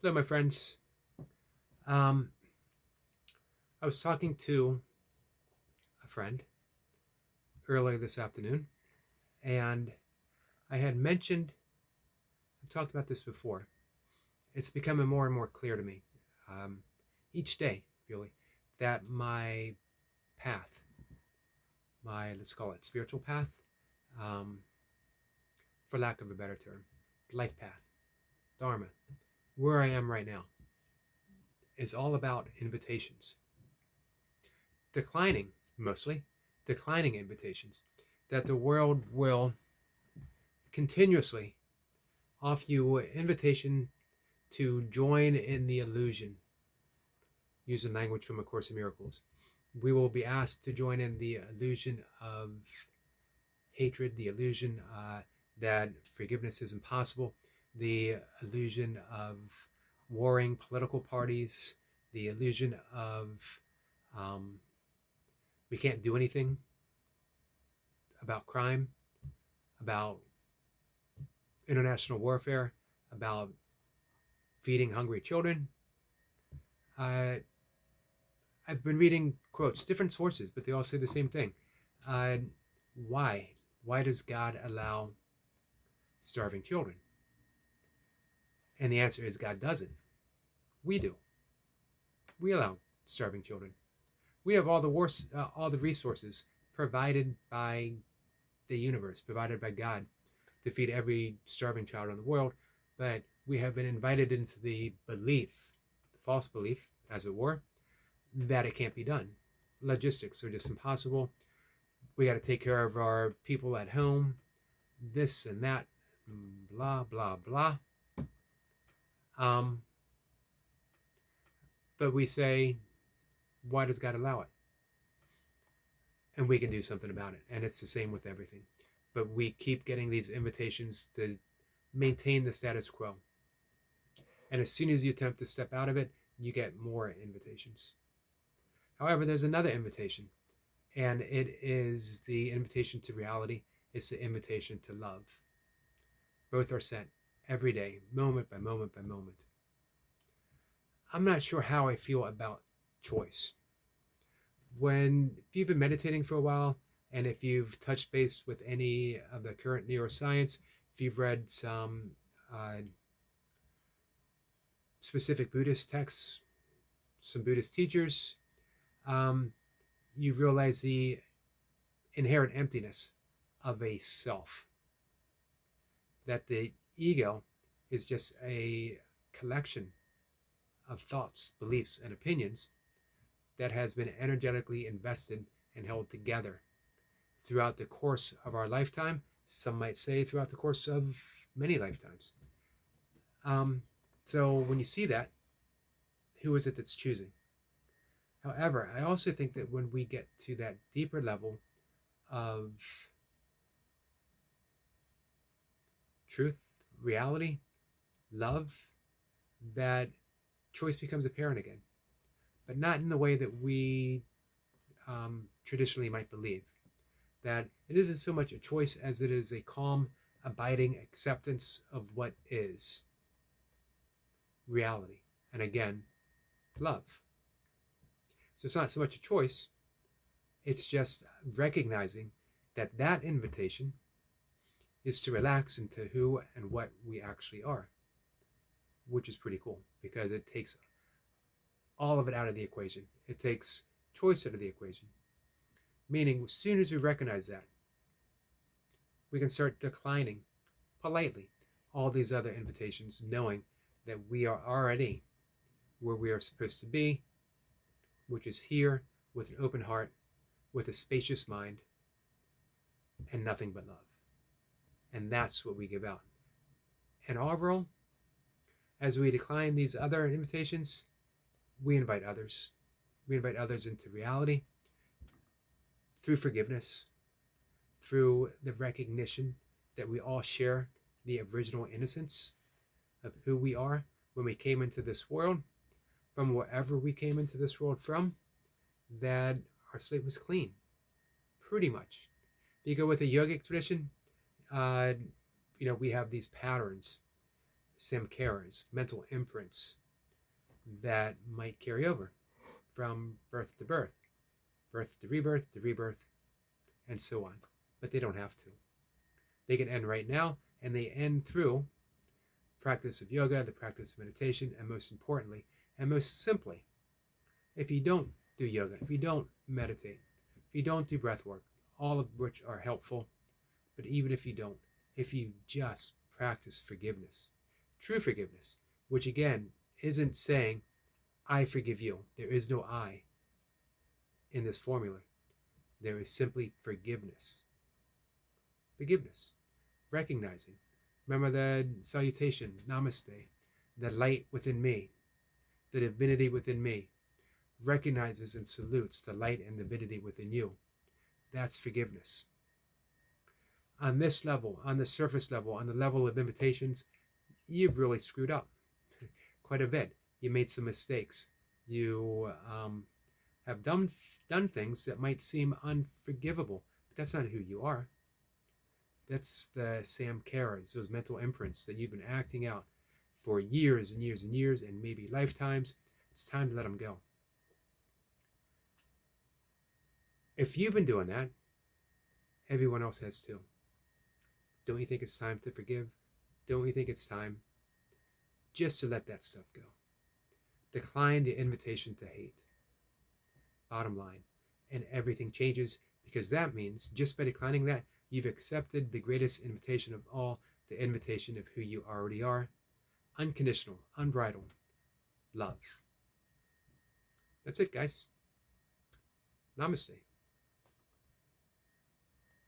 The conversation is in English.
Hello, my friends. Um, I was talking to a friend earlier this afternoon, and I had mentioned, I've talked about this before. It's becoming more and more clear to me um, each day, really, that my path, my, let's call it spiritual path, um, for lack of a better term, life path, Dharma, where I am right now, is all about invitations. Declining, mostly, declining invitations that the world will continuously offer you an invitation to join in the illusion, using language from A Course in Miracles. We will be asked to join in the illusion of hatred, the illusion that forgiveness is impossible, the illusion of warring political parties, the illusion of um, we can't do anything about crime, about international warfare, about feeding hungry children. Uh, I've been reading quotes, different sources, but they all say the same thing. Uh, why? Why does God allow starving children? And the answer is God doesn't. We do. We allow starving children. We have all the resources provided by the universe, provided by God, to feed every starving child in the world. But we have been invited into the belief, the false belief, as it were, that it can't be done. Logistics are just impossible. We got to take care of our people at home, this and that, blah, blah, blah. Um, but we say, why does God allow it? And we can do something about it. And it's the same with everything. But we keep getting these invitations to maintain the status quo. And as soon as you attempt to step out of it, you get more invitations. However, there's another invitation, and it is the invitation to reality. It's the invitation to love. Both are sent every day, moment by moment by moment. I'm not sure how I feel about choice. If you've been meditating for a while, and if you've touched base with any of the current neuroscience, if you've read some specific Buddhist texts, some Buddhist teachers, um, you realize the inherent emptiness of a self. That the ego is just a collection of thoughts, beliefs, and opinions that has been energetically invested and held together throughout the course of our lifetime. Some might say throughout the course of many lifetimes. Um, so when you see that, who is it that's choosing? However, I also think that when we get to that deeper level of truth, reality, love, that choice becomes apparent again, but not in the way that we traditionally might believe. That it isn't so much a choice as it is a calm, abiding acceptance of what is reality. And again, love. So it's not so much a choice, it's just recognizing that that invitation is to relax into who and what we actually are, which is pretty cool because it takes all of it out of the equation. It takes choice out of the equation. Meaning, as soon as we recognize that, we can start declining politely all these other invitations, knowing that we are already where we are supposed to be, which is here with an open heart, with a spacious mind, and nothing but love. And that's what we give out. And overall, as we decline these other invitations, we invite others. We invite others into reality through forgiveness, through the recognition that we all share the original innocence of who we are when we came into this world, from wherever we came into this world from, that our slate was clean, pretty much. If you go with the yogic tradition, we have these patterns, samskaras, mental imprints that might carry over from birth to birth, birth to rebirth, and so on. But they don't have to. They can end right now, and they end through practice of yoga, the practice of meditation, and most importantly, and most simply, if you don't do yoga, if you don't meditate, if you don't do breath work, all of which are helpful, but even if you don't, if you just practice forgiveness, true forgiveness, which again isn't saying, I forgive you. There is no I in this formula. There is simply forgiveness. Forgiveness. Recognizing. Remember the salutation, namaste, the light within me, the divinity within me, recognizes and salutes the light and divinity within you. That's forgiveness. On this level, on the surface level, on the level of invitations, you've really screwed up quite a bit. You made some mistakes. You have done things that might seem unforgivable, but that's not who you are. That's the samskaras, those mental imprints that you've been acting out for years and years and years, and maybe lifetimes. It's time to let them go. If you've been doing that, everyone else has too. Don't you think it's time to forgive? Don't you think it's time just to let that stuff go? Decline the invitation to hate. Bottom line. And everything changes, because that means just by declining that, you've accepted the greatest invitation of all, the invitation of who you already are. Unconditional, unbridled love. That's it, guys. Namaste.